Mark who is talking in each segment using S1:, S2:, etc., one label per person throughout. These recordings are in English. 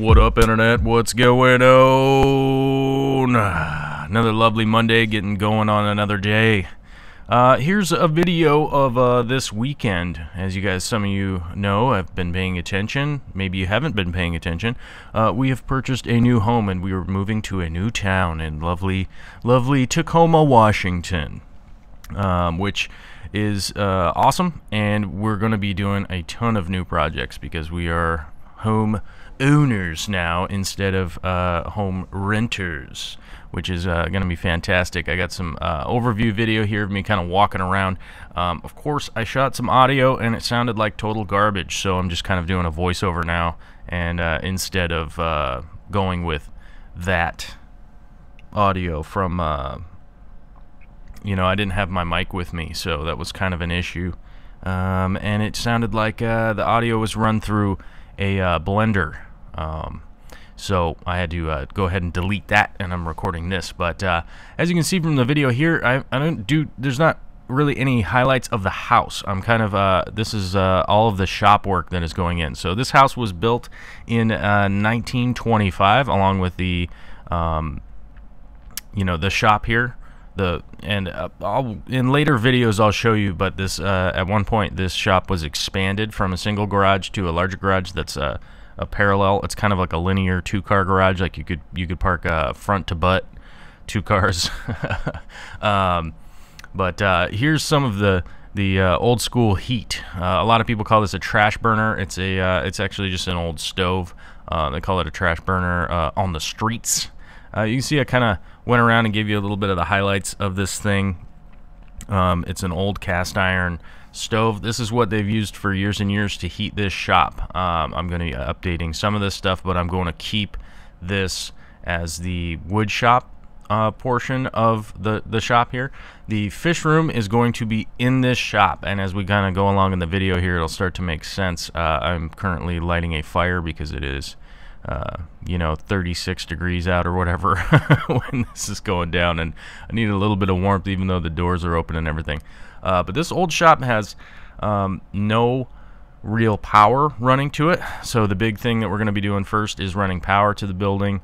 S1: What up, internet? What's going on? Another lovely Monday, getting going on another day. Here's a video of this weekend. As you guys, some of you know, have been paying attention. Maybe you haven't been paying attention. We have purchased a new home, and we are moving to a new town in lovely Tacoma, Washington, which is awesome. And we're going to be doing a ton of new projects because we are home owners now instead of home renters, which is going to be fantastic. I got some overview video here of me kind of walking around. Of course, I shot some audio and it sounded like total garbage, so I'm just kind of doing a voiceover now, and instead of going with that audio from you know, I didn't have my mic with me, so that was kind of an issue, and it sounded like the audio was run through a blender. So I had to go ahead and delete that, and I'm recording this. But as you can see from the video here, there's not really any highlights of the house. I'm kind of this is all of the shop work that is going in. So this house was built in 1925, along with the you know, the shop here. In later videos I'll show you, but this at one point this shop was expanded from a single garage to a larger garage that's a parallel. It's kind of like a linear two-car garage, like you could park front to butt 2 cars. But here's some of the old school heat. A lot of people call this a trash burner. It's actually just an old stove. They call it a trash burner on the streets. You can see I kind of went around and gave you a little bit of the highlights of this thing. It's an old cast iron stove. This is what they've used for years and years to heat this shop. I'm going to be updating some of this stuff, but I'm going to keep this as the wood shop portion of the shop here. The fish room is going to be in this shop, and as we kind of go along in the video here, it'll start to make sense. I'm currently lighting a fire because it is you know, 36 degrees out or whatever when this is going down, and I need a little bit of warmth even though the doors are open and everything. But this old shop has no real power running to it, so the big thing that we're going to be doing first is running power to the building.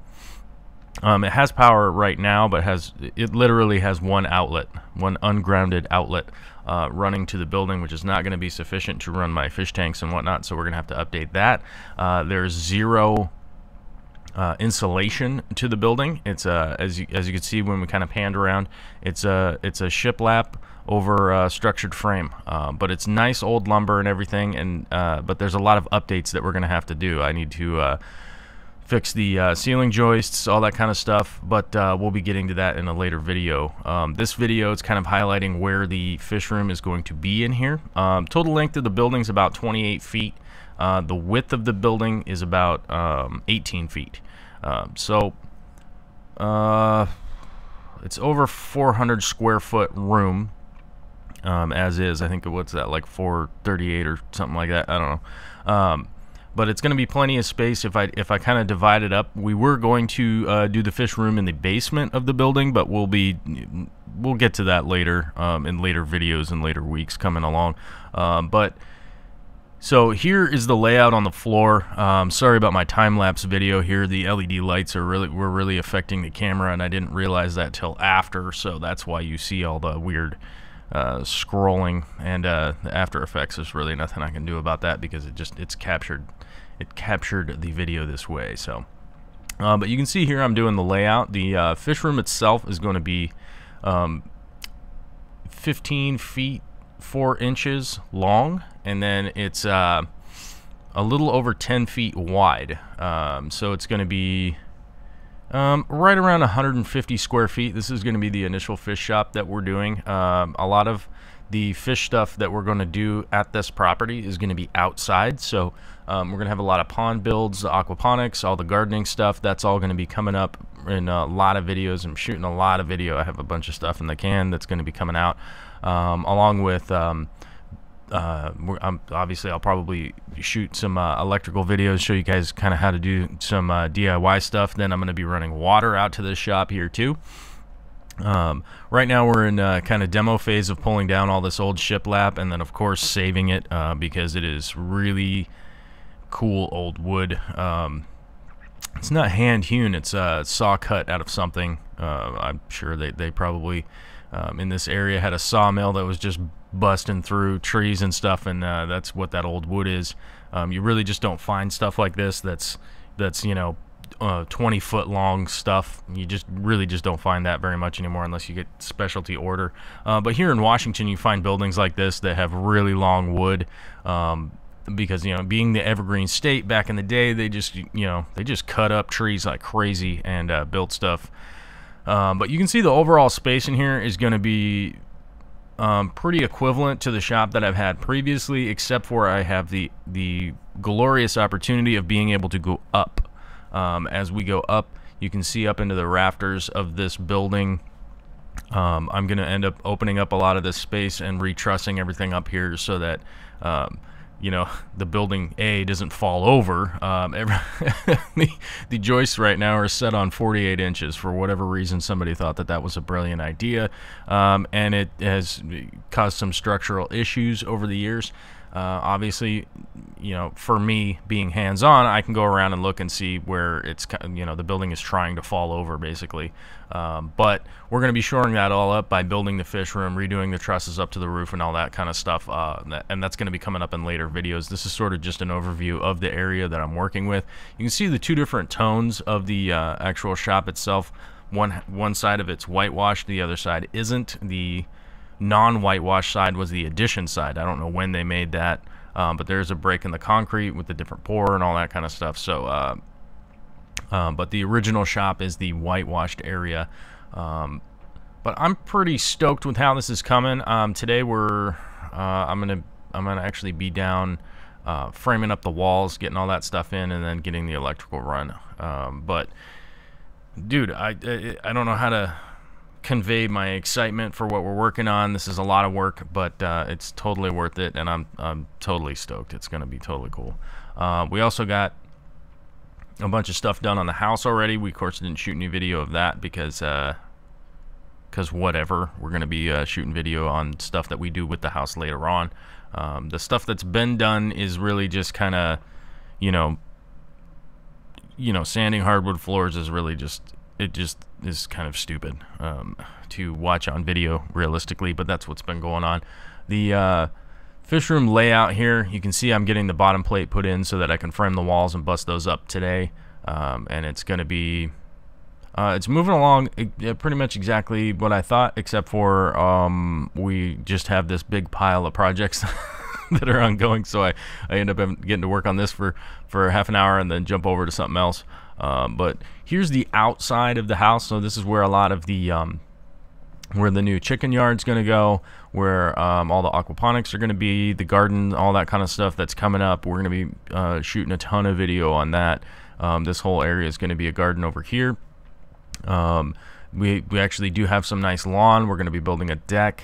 S1: It has power right now, but it literally has one outlet, one ungrounded outlet running to the building, which is not going to be sufficient to run my fish tanks and whatnot, so we're going to have to update that. There's zero insulation to the building. It's as you can see when we kind of panned around, it's a shiplap over structured frame, but it's nice old lumber and everything, and but there's a lot of updates that we're going to have to do. I need to fix the ceiling joists, all that kind of stuff, but we'll be getting to that in a later video. This video is kind of highlighting where the fish room is going to be in here. Total length of the building is about 28 feet. The width of the building is about 18 feet. So it's over 400 square foot room, as is. I think, what's that, like 438 or something like that? I don't know. But it's going to be plenty of space if I kind of divide it up. We were going to do the fish room in the basement of the building, but we'll get to that later in later videos and later weeks coming along. So here is the layout on the floor. Sorry about my time-lapse video here. The LED lights were really affecting the camera, and I didn't realize that till after. So that's why you see all the weird scrolling, and the After Effects, there's really nothing I can do about that because it captured the video this way. So but you can see here I'm doing the layout. The fish room itself is going to be 15 feet 4 inches long, and then it's a little over 10 feet wide. So it's going to be right around 150 square feet. This is going to be the initial fish shop that we're doing. A lot of the fish stuff that we're going to do at this property is going to be outside. So we're going to have a lot of pond builds, aquaponics, all the gardening stuff. That's all going to be coming up in a lot of videos. I'm shooting a lot of video. I have a bunch of stuff in the can that's going to be coming out, along with obviously I'll probably shoot some electrical videos, show you guys kind of how to do some DIY stuff. Then I'm going to be running water out to this shop here too. Right now we're in kind of demo phase of pulling down all this old shiplap, and then of course saving it because it is really cool old wood. It's not hand hewn, it's saw cut out of something. I'm sure they probably in this area had a sawmill that was just busting through trees and stuff, and that's what that old wood is. You really just don't find stuff like this that's 20-foot long stuff. You just really just don't find that very much anymore unless you get specialty order. But here in Washington, you find buildings like this that have really long wood. Because being the evergreen state back in the day, they just cut up trees like crazy and built stuff. But you can see the overall space in here is going to be pretty equivalent to the shop that I've had previously, except for I have the glorious opportunity of being able to go up. As we go up, you can see up into the rafters of this building. I'm going to end up opening up a lot of this space and retrussing everything up here so that the building doesn't fall over. The joists right now are set on 48 inches. For whatever reason, somebody thought that was a brilliant idea, and it has caused some structural issues over the years. Obviously, for me being hands-on, I can go around and look and see where it's, the building is trying to fall over, basically. But we're going to be shoring that all up by building the fish room, redoing the trusses up to the roof and all that kind of stuff. And that's going to be coming up in later videos. This is sort of just an overview of the area that I'm working with. You can see the two different tones of the actual shop itself. One side of it's whitewashed, the other side isn't. The non-whitewash side was the addition side. I don't know when they made that, but there's a break in the concrete with the different pour and all that kind of stuff. So, but the original shop is the whitewashed area. But I'm pretty stoked with how this is coming. Today I'm gonna actually be down framing up the walls, getting all that stuff in, and then getting the electrical run. But dude, I don't know how to convey my excitement for what we're working on. This is a lot of work, but it's totally worth it, and I'm totally stoked. It's gonna be totally cool. We also got a bunch of stuff done on the house already. We of course didn't shoot any video of that because whatever. We're gonna be shooting video on stuff that we do with the house later on. The stuff that's been done is really just kind of sanding hardwood floors is really just is kind of stupid to watch on video realistically, but that's what's been going on. The fish room layout here, you can see I'm getting the bottom plate put in so that I can frame the walls and bust those up today, and it's going to be it's moving along pretty much exactly what I thought, except for we just have this big pile of projects that are ongoing, so I end up getting to work on this for half an hour and then jump over to something else. But here's the outside of the house. So this is where a lot of the where the new chicken yard's going to go, where all the aquaponics are going to be, the garden, all that kind of stuff that's coming up. We're going to be shooting a ton of video on that. This whole area is going to be a garden over here. We actually do have some nice lawn. We're going to be building a deck.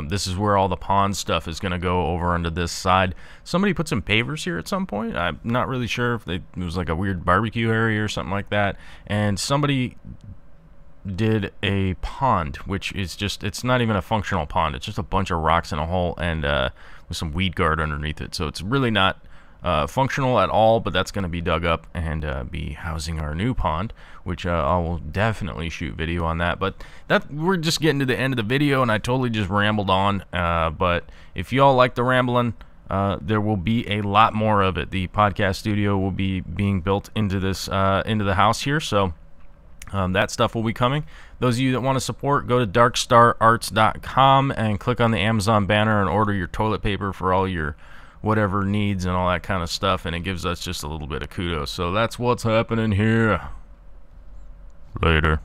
S1: This is where all the pond stuff is going to go over onto this side. Somebody put some pavers here at some point. I'm not really sure if it was like a weird barbecue area or something like that. And somebody did a pond, which is just, it's not even a functional pond. It's just a bunch of rocks in a hole and with some weed guard underneath it. So it's really not functional at all, but that's going to be dug up and be housing our new pond, which I will definitely shoot video on that. But that, we're just getting to the end of the video, and I totally just rambled on. But if y'all like the rambling, there will be a lot more of it. The podcast studio will be being built into this into the house here, so that stuff will be coming. Those of you that want to support, go to darkstararts.com and click on the Amazon banner and order your toilet paper for all your whatever needs and all that kind of stuff, and it gives us just a little bit of kudos. So that's what's happening here. Later.